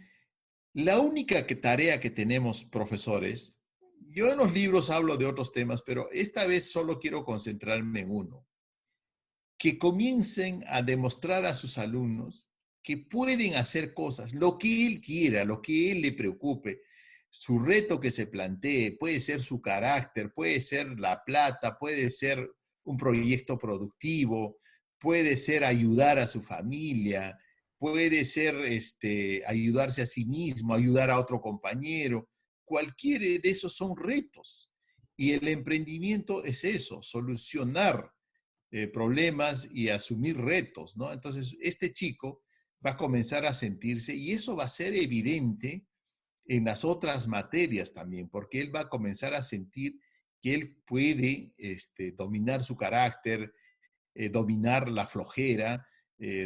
S2: la única tarea que tenemos, profesores, yo en los libros hablo de otros temas, pero esta vez solo quiero concentrarme en uno, que comiencen a demostrar a sus alumnos que pueden hacer cosas, lo que él quiera, lo que él le preocupe, su reto que se plantee, puede ser su carácter, puede ser la plata, puede ser un proyecto productivo, puede ser ayudar a su familia, puede ser ayudarse a sí mismo, ayudar a otro compañero. Cualquiera de esos son retos. Y el emprendimiento es eso, solucionar problemas y asumir retos, ¿no? Entonces, este chico va a comenzar a sentirse, y eso va a ser evidente en las otras materias también, porque él va a comenzar a sentir que él puede dominar su carácter, dominar la flojera,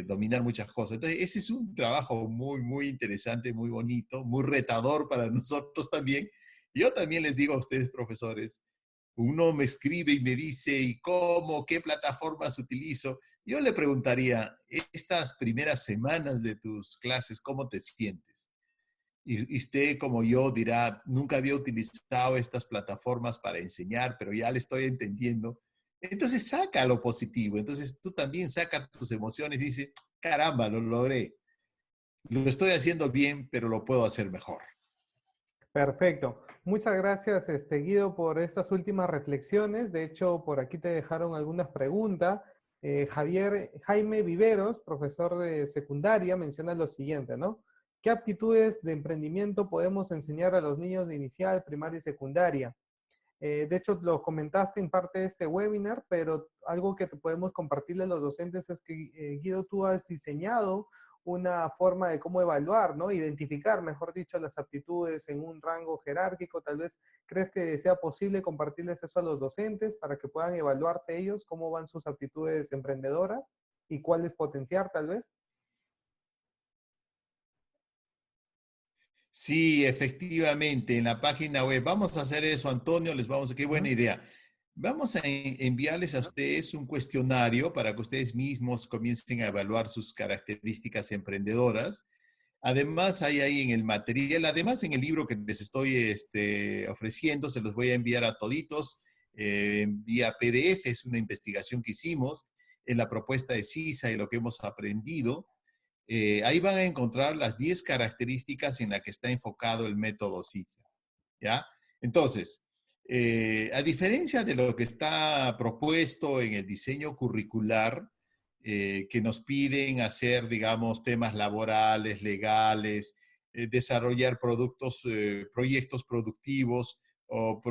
S2: dominar muchas cosas. Entonces, ese es un trabajo muy, muy interesante, muy bonito, muy retador para nosotros también. Yo también les digo a ustedes, profesores, uno me escribe y me dice, ¿y cómo? ¿Qué plataformas utilizo? Yo le preguntaría, estas primeras semanas de tus clases, ¿cómo te sientes? Y usted, como yo, dirá, nunca había utilizado estas plataformas para enseñar, pero ya le estoy entendiendo. Entonces saca lo positivo. Entonces tú también saca tus emociones y dices, caramba, lo logré. Lo estoy haciendo bien, pero lo puedo hacer mejor.
S1: Perfecto. Muchas gracias, Guido, por estas últimas reflexiones. De hecho, por aquí te dejaron algunas preguntas. Jaime Viveros, profesor de secundaria, menciona lo siguiente, ¿no? ¿Qué aptitudes de emprendimiento podemos enseñar a los niños de inicial, primaria y secundaria? De hecho, lo comentaste en parte de este webinar, pero algo que te podemos compartirle a los docentes es que, Guido, tú has diseñado una forma de cómo evaluar, ¿no? Identificar, mejor dicho, las aptitudes en un rango jerárquico. Tal vez crees que sea posible compartirles eso a los docentes para que puedan evaluarse ellos cómo van sus aptitudes emprendedoras y cuáles potenciar, tal vez.
S2: Sí, efectivamente, en la página web. Vamos a hacer eso, Antonio, qué buena
S1: Ujú.
S2: idea. Vamos a enviarles a ustedes un cuestionario para que ustedes mismos comiencen a evaluar sus características emprendedoras. Además, hay ahí en el material, además en el libro que les estoy ofreciendo, se los voy a enviar a toditos vía PDF, es una investigación que hicimos en la propuesta de CISA y lo que hemos aprendido. Ahí van a encontrar las 10 características en las que está enfocado el método CISA, ¿ya? Entonces, a diferencia de lo que está propuesto en el diseño curricular, que nos piden hacer, digamos, temas laborales, legales, desarrollar proyectos productivos o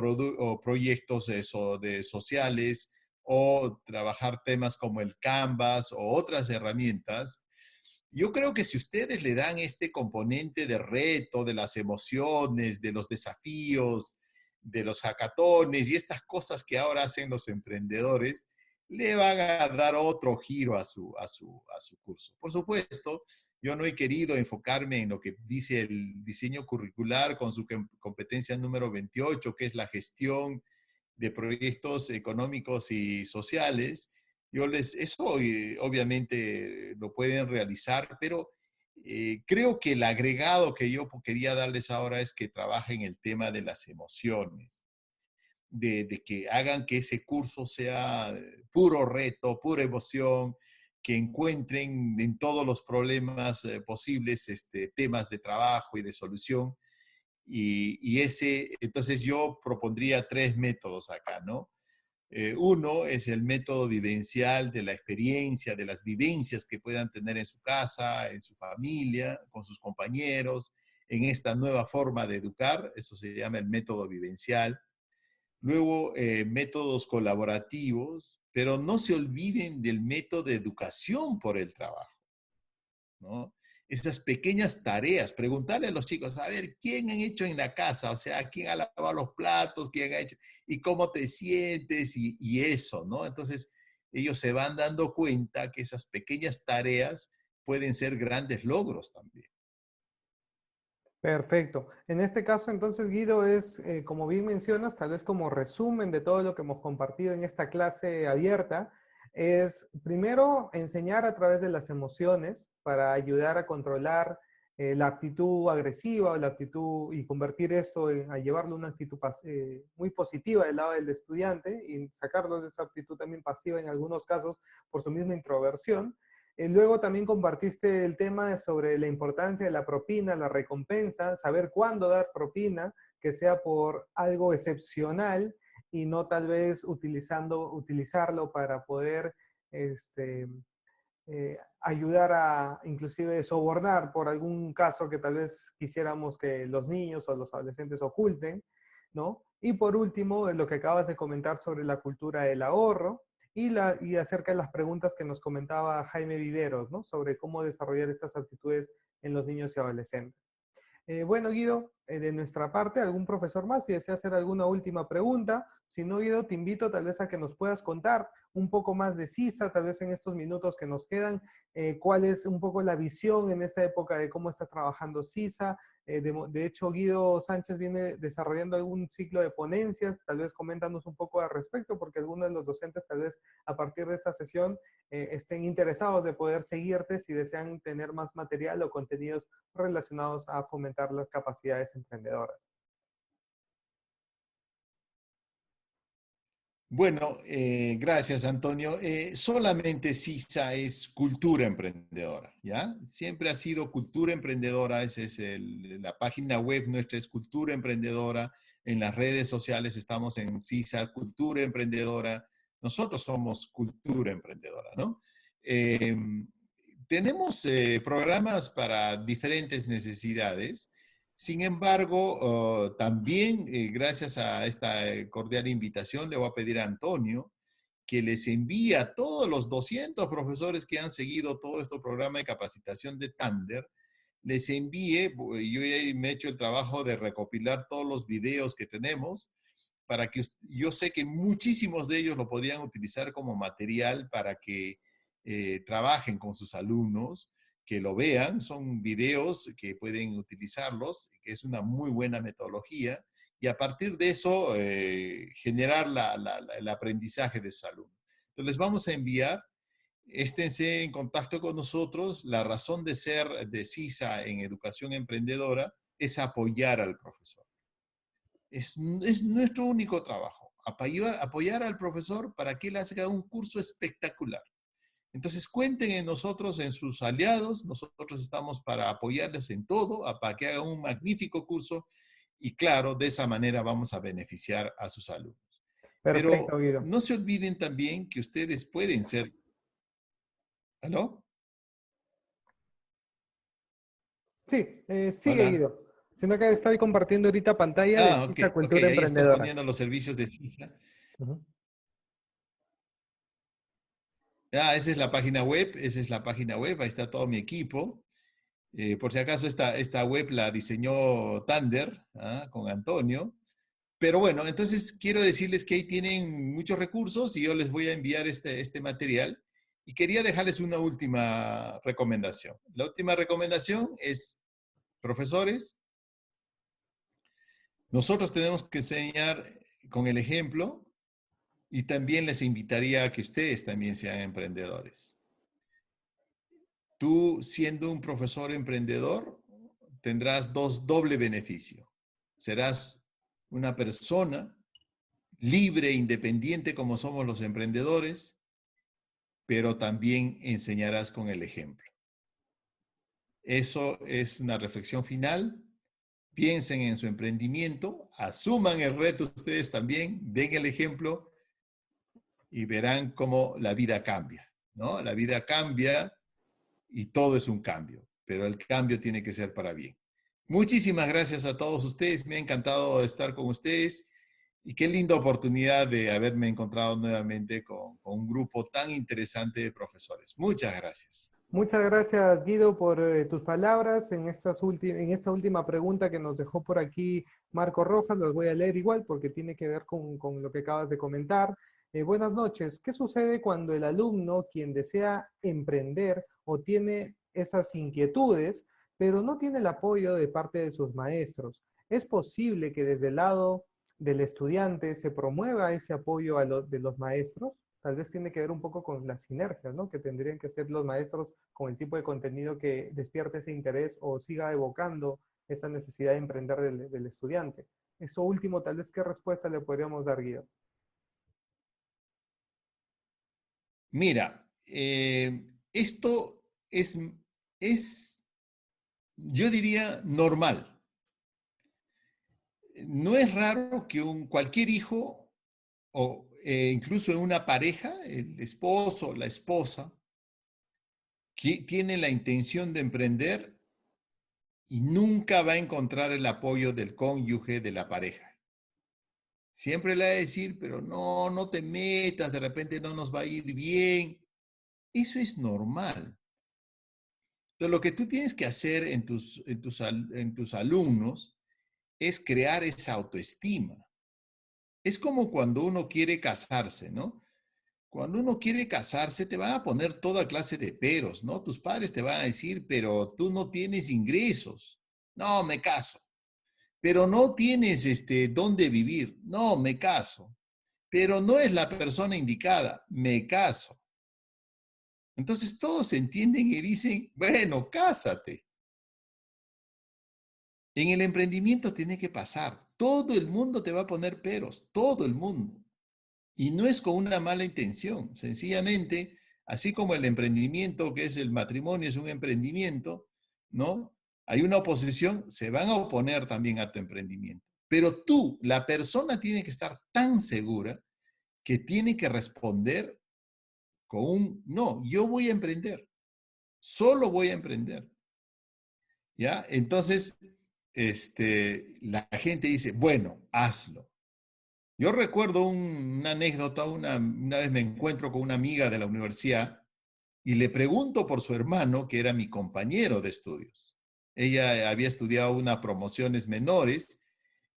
S2: proyectos de sociales, o trabajar temas como el Canvas o otras herramientas. Yo creo que si ustedes le dan este componente de reto, de las emociones, de los desafíos, de los hackatones y estas cosas que ahora hacen los emprendedores, le van a dar otro giro a su curso. Por supuesto, yo no he querido enfocarme en lo que dice el diseño curricular con su competencia número 28, que es la gestión de proyectos económicos y sociales. Eso obviamente lo pueden realizar, pero creo que el agregado que yo quería darles ahora es que trabajen el tema de las emociones, de que hagan que ese curso sea puro reto, pura emoción, que encuentren en todos los problemas posibles temas de trabajo y de solución. Entonces yo propondría 3 métodos acá, ¿no? Uno es el método vivencial de la experiencia, de las vivencias que puedan tener en su casa, en su familia, con sus compañeros, en esta nueva forma de educar. Eso se llama el método vivencial. Luego, métodos colaborativos, pero no se olviden del método de educación por el trabajo, ¿no? Esas pequeñas tareas, preguntarle a los chicos, a ver, ¿quién han hecho en la casa? O sea, ¿quién ha lavado los platos? ¿Quién ha hecho? ¿Y cómo te sientes? Y eso, ¿no? Entonces, ellos se van dando cuenta que esas pequeñas tareas pueden ser grandes logros también.
S1: Perfecto. En este caso, entonces, Guido, es, como bien mencionas, tal vez como resumen de todo lo que hemos compartido en esta clase abierta, es primero enseñar a través de las emociones para ayudar a controlar la actitud agresiva o la actitud y convertir esto a llevarlo a una actitud muy positiva del lado del estudiante y sacarlos de esa actitud también pasiva en algunos casos por su misma introversión. Luego también compartiste el tema sobre la importancia de la propina, la recompensa, saber cuándo dar propina, que sea por algo excepcional y no tal vez utilizarlo para poder este, ayudar a inclusive sobornar por algún caso que tal vez quisiéramos que los niños o los adolescentes oculten, ¿no? Y por último, lo que acabas de comentar sobre la cultura del ahorro y acerca de las preguntas que nos comentaba Jaime Viveros, ¿no? Sobre cómo desarrollar estas actitudes en los niños y adolescentes. Bueno, Guido, de nuestra parte, ¿algún profesor más si desea hacer alguna última pregunta? Si no, Guido, te invito tal vez a que nos puedas contar un poco más de CISA, tal vez en estos minutos que nos quedan, cuál es un poco la visión en esta época de cómo está trabajando CISA. De hecho, Guido Sánchez viene desarrollando algún ciclo de ponencias, tal vez coméntanos un poco al respecto, porque algunos de los docentes tal vez a partir de esta sesión estén interesados de poder seguirte si desean tener más material o contenidos relacionados a fomentar las capacidades emprendedoras.
S2: Bueno, gracias, Antonio. Solamente CISA es cultura emprendedora, ¿ya? Siempre ha sido cultura emprendedora, esa es la página web nuestra es cultura emprendedora, en las redes sociales estamos en CISA Cultura Emprendedora, nosotros somos cultura emprendedora, ¿no? Eh, tenemos programas para diferentes necesidades. Sin embargo, también gracias a esta cordial invitación, le voy a pedir a Antonio que les envíe a todos los 200 profesores que han seguido todo este programa de capacitación de Thunder, les envíe, yo ya me he hecho el trabajo de recopilar todos los videos que tenemos, para que yo sé que muchísimos de ellos lo podrían utilizar como material para que trabajen con sus alumnos, que lo vean, son videos que pueden utilizarlos, que es una muy buena metodología, y a partir de eso generar el aprendizaje de sus alumnos. Entonces les vamos a enviar, esténse en contacto con nosotros, la razón de ser de CISA en educación emprendedora es apoyar al profesor. Es nuestro único trabajo, apoyar al profesor para que él haga un curso espectacular. Entonces cuenten en nosotros, en sus aliados, nosotros estamos para apoyarles en todo, para que hagan un magnífico curso y claro, de esa manera vamos a beneficiar a sus alumnos.
S1: Perfecto,
S2: Pero
S1: Guido.
S2: no se olviden también que ustedes pueden ser... ¿Aló?
S1: Sí, sigue,
S2: Hola.
S1: Guido. Sino que estoy compartiendo ahorita pantalla de
S2: Ok,
S1: esta
S2: ok,
S1: cultura
S2: ahí estás
S1: emprendedora.
S2: poniendo los servicios de CISA.
S1: Ujú.
S2: Esa es la página web, esa es la página web, ahí está todo mi equipo. Por si acaso esta web la diseñó Thunder, con Antonio. Pero bueno, entonces quiero decirles que ahí tienen muchos recursos y yo les voy a enviar este material. Y quería dejarles una última recomendación. La última recomendación es, profesores, nosotros tenemos que enseñar con el ejemplo y también les invitaría a que ustedes también sean emprendedores. Tú, siendo un profesor emprendedor, tendrás doble beneficio. Serás una persona libre e independiente como somos los emprendedores, pero también enseñarás con el ejemplo. Eso es una reflexión final. Piensen en su emprendimiento, asuman el reto ustedes también, den el ejemplo y verán cómo la vida cambia, ¿no? La vida cambia y todo es un cambio, pero el cambio tiene que ser para bien. Muchísimas gracias a todos ustedes, me ha encantado estar con ustedes y qué linda oportunidad de haberme encontrado nuevamente con un grupo tan interesante de profesores. Muchas gracias.
S1: Muchas gracias, Guido, por tus palabras en en esta última pregunta que nos dejó por aquí Marco Rojas. Las voy a leer igual porque tiene que ver con lo que acabas de comentar. Buenas noches. ¿Qué sucede cuando el alumno, quien desea emprender o tiene esas inquietudes, pero no tiene el apoyo de parte de sus maestros? ¿Es posible que desde el lado del estudiante se promueva ese apoyo de los maestros? Tal vez tiene que ver un poco con las sinergias, ¿no? Que tendrían que hacer los maestros con el tipo de contenido que despierte ese interés o siga evocando esa necesidad de emprender del estudiante. Eso último, tal vez, ¿qué respuesta le podríamos dar, Guido?
S2: Mira, esto es, yo diría, normal. No es raro que cualquier hijo o incluso en una pareja, el esposo o la esposa, tiene la intención de emprender y nunca va a encontrar el apoyo del cónyuge, de la pareja. Siempre le va a decir, pero no, no te metas, de repente no nos va a ir bien. Eso es normal. Pero lo que tú tienes que hacer en tus alumnos es crear esa autoestima. Es como cuando uno quiere casarse, ¿no? Cuando uno quiere casarse, te van a poner toda clase de peros, ¿no? Tus padres te van a decir, pero tú no tienes ingresos. No, me caso. Pero no tienes dónde vivir. No, me caso. Pero no es la persona indicada. Me caso. Entonces todos entienden y dicen, bueno, cásate. En el emprendimiento tiene que pasar. Todo el mundo te va a poner peros. Todo el mundo. Y no es con una mala intención, sencillamente, así como el emprendimiento, que es el matrimonio, es un emprendimiento, ¿no? Hay una oposición, se van a oponer también a tu emprendimiento. Pero tú, la persona, tiene que estar tan segura que tiene que responder con un, no, yo voy a emprender, solo voy a emprender, ¿ya? Entonces, la gente dice, bueno, hazlo. Yo recuerdo una anécdota, una vez me encuentro con una amiga de la universidad y le pregunto por su hermano, que era mi compañero de estudios. Ella había estudiado unas promociones menores,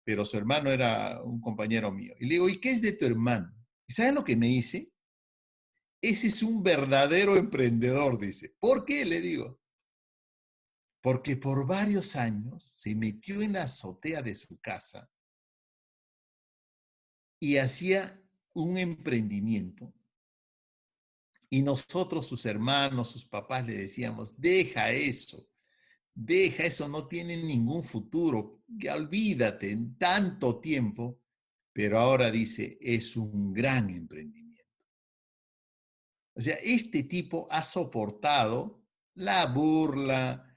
S2: pero su hermano era un compañero mío. Y le digo, ¿y qué es de tu hermano? ¿Y saben lo que me dice? Ese es un verdadero emprendedor, dice. ¿Por qué? Le digo. Porque por varios años se metió en la azotea de su casa y hacía un emprendimiento. Y nosotros, sus hermanos, sus papás, le decíamos, deja eso, no tiene ningún futuro, ya olvídate en tanto tiempo, pero ahora dice, es un gran emprendimiento. O sea, este tipo ha soportado la burla,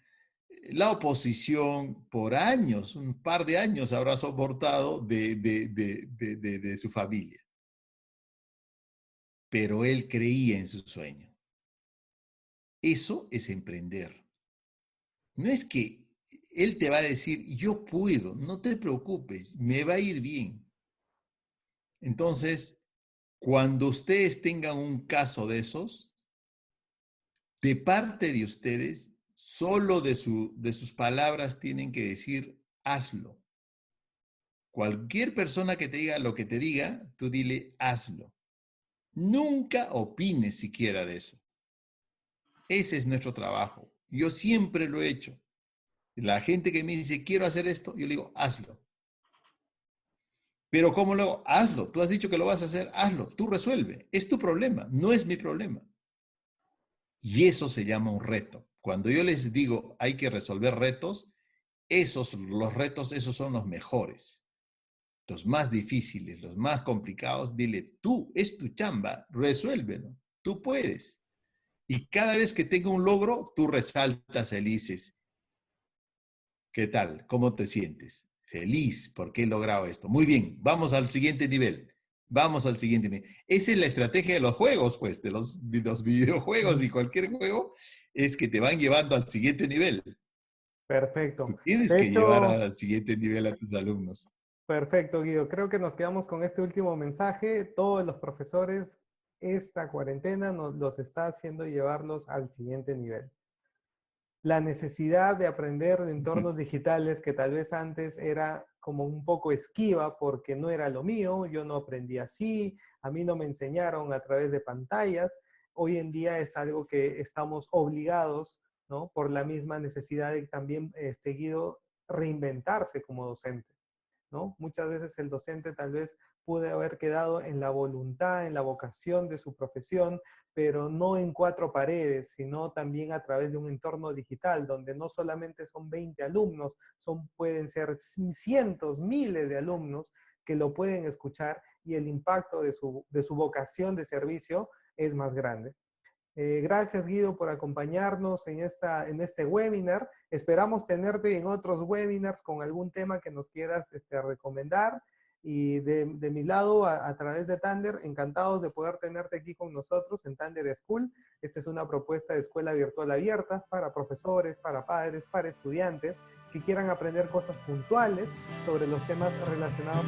S2: la oposición por años, un par de años habrá soportado de su familia, pero él creía en su sueño. Eso es emprender. No es que él te va a decir, yo puedo, no te preocupes, me va a ir bien. Entonces, cuando ustedes tengan un caso de esos, de parte de ustedes, solo de sus palabras tienen que decir, hazlo. Cualquier persona que te diga lo que te diga, tú dile, hazlo. Nunca opines siquiera de eso. Ese es nuestro trabajo. Yo siempre lo he hecho. La gente que me dice, quiero hacer esto, yo le digo, hazlo. Pero ¿cómo lo hago? Hazlo. Tú has dicho que lo vas a hacer, hazlo. Tú resuelve. Es tu problema, no es mi problema. Y eso se llama un reto. Cuando yo les digo hay que resolver retos, los retos, esos son los mejores. Los más difíciles, los más complicados, dile, tú, es tu chamba, resuélvelo. Tú puedes. Y cada vez que tenga un logro, tú resaltas y dices, ¿qué tal? ¿Cómo te sientes? Feliz porque he logrado esto. Muy bien, vamos al siguiente nivel. Vamos al siguiente nivel. Esa es la estrategia de los juegos, pues, de los videojuegos y cualquier juego, es que te van llevando al siguiente nivel. Tú
S1: Perfecto.
S2: tienes
S1: De
S2: que llevar
S1: hecho,
S2: al siguiente nivel a tus alumnos.
S1: perfecto, Guido. Creo que nos quedamos con este último mensaje. Todos los profesores, esta cuarentena nos los está haciendo llevarlos al siguiente nivel. La necesidad de aprender de entornos digitales que tal vez antes era como un poco esquiva porque no era lo mío, yo no aprendí así, a mí no me enseñaron a través de pantallas. Hoy en día es algo que estamos obligados, ¿no? Por la misma necesidad de también, Guido, reinventarse como docente. ¿No? Muchas veces el docente tal vez puede haber quedado en la voluntad, en la vocación de su profesión, pero no en cuatro paredes, sino también a través de un entorno digital, donde no solamente son 20 alumnos, pueden ser cientos, miles de alumnos que lo pueden escuchar y el impacto de su vocación de servicio es más grande. Gracias, Guido, por acompañarnos en este webinar. Esperamos tenerte en otros webinars con algún tema que nos quieras recomendar. Y de mi lado, a través de Thunder, encantados de poder tenerte aquí con nosotros en Thunder School. Esta es una propuesta de escuela virtual abierta para profesores, para padres, para estudiantes que quieran aprender cosas puntuales sobre los temas relacionados